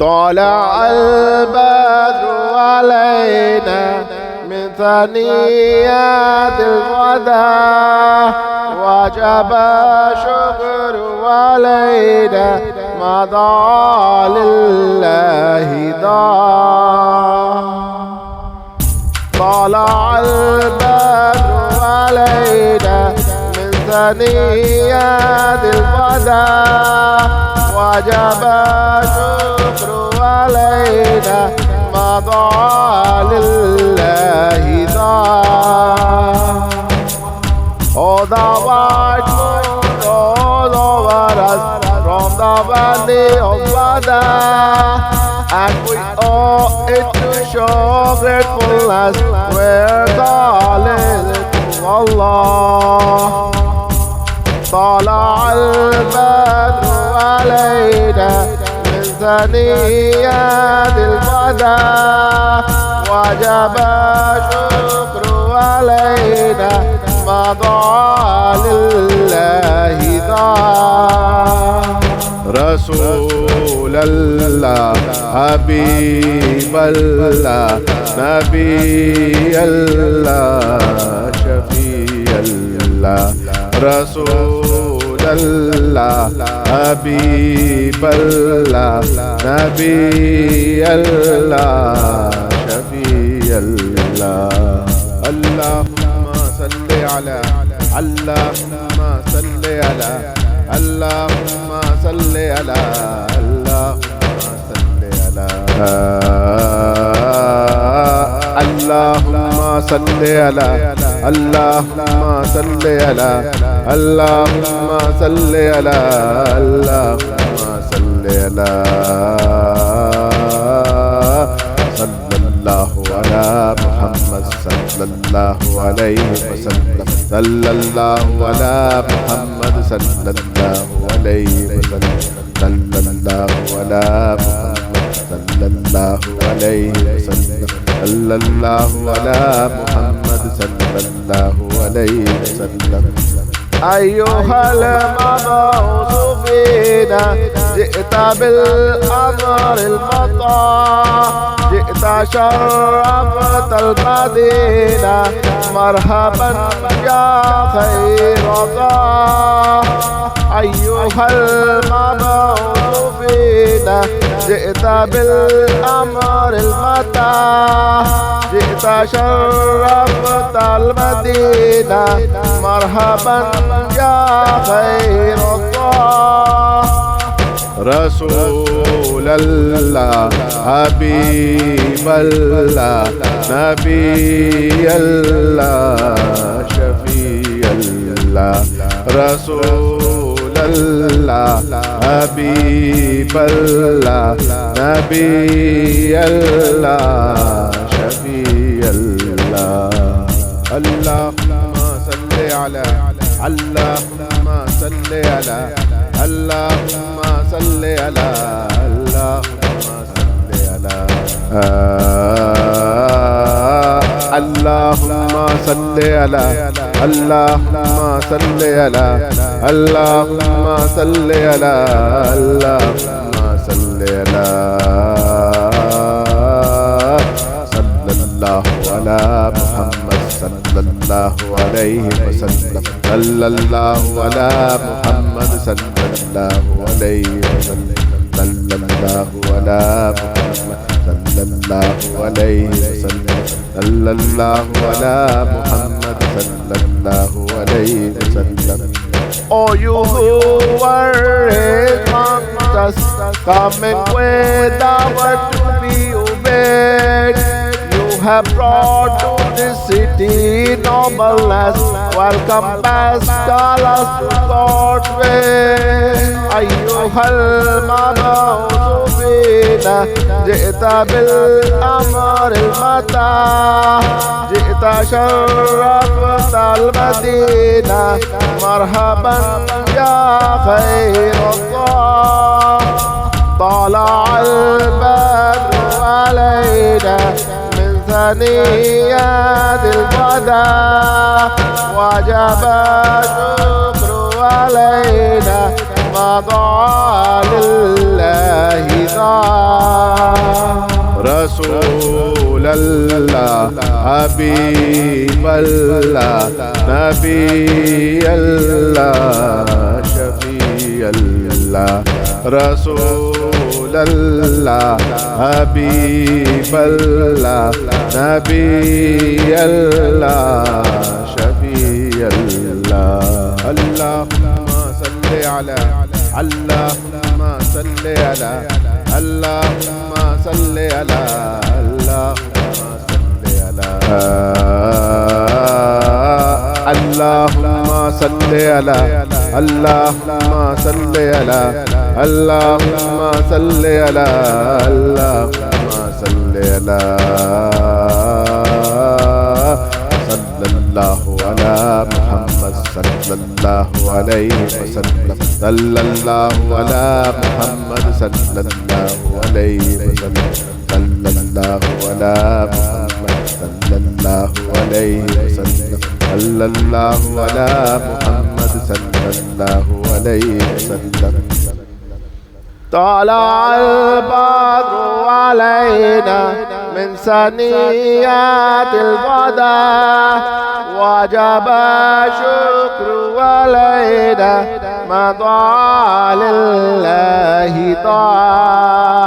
طلع البدر علينا من ثنيات الوداع وجب شكر علينا ما ضاع لله ضاع. طلع البدر علينا من ثنيات الوداع وجب شكر علينا ما ضاع لله ضاع. All the white moon, all over us from the valley of Wada, and we owe it to show gratefulness. We're calling to Allah. طلع البدر علينا من ثنيات الوداع وجب شكر علينا ما ضاع لله ضاع. رسول الله حبيب الله نبي الله شفيع الله. رسول الله حبيب الله نبي الله شفيع الله. اللهم صل على اللهم صل على اللهم صل على اللهم صل على اللهم صل على اللهم صل على اللهم صل على اللهم صل على صلى الله على محمد صلى الله عليه وسلم. صلى الله على محمد صلى الله عليه وسلم. صلى الله على محمد صلى الله عليه وسلم. صلى الله على محمد صلى الله عليه وسلم. أيها المبعوث فينا جئت بالأمر المطاع جئت شرفت المدينة مرحبا يا خير ضاع. أيها المبعوث فينا جئت بالأمر المطاع جئت شرفت المدينة مرحبا يا خير الله. رسول الله حبيب الله نبي الله شفيع الله. رسول الله حبيب الله نبي الله شفيع الله. اللهم صل على اللهم صل على اللهم صل على اللهم صل على اللهم صل على اللهم صل على اللهم صل على اللهم صل على صلى الله على محمد صلى الله عليه وسلم. صلى الله على محمد صلى الله عليه وسلم. صلى الله على محمد صلى الله عليه وسلم. صلى الله على محمد صلى الله عليه وسلم. Oh, you who were among us, coming with our to be obeyed. You have brought to this city nobleness. Welcome past scholars to God's way. أيها المبعوث فينا جئت بالأمر المطاع جئت شرفت المدينة مرحبا يا خير الله. طلع البدر علينا من ثنيات الوداع وجب شكر علينا ما مضى لله ضاع. رسول الله حبيب الله نبي الله شفيع الله. رسول الله حبيب الله نبي الله شفيع الله. اللهم صل على اللهم صل على اللهم صل على اللهم صل على اللهم صل على اللهم صل على اللهم صل على اللهم صل على صلى الله على محمد صلى الله عليه وسلم. صلى الله على محمد صلى الله عليه وسلم. صلى الله على محمد صلى الله عليه وسلم. صلى الله على محمد صلى الله عليه وسلم. طلع البدر علينا من ثنيات الوداع وجب الشكر علينا مضى لله طاعة.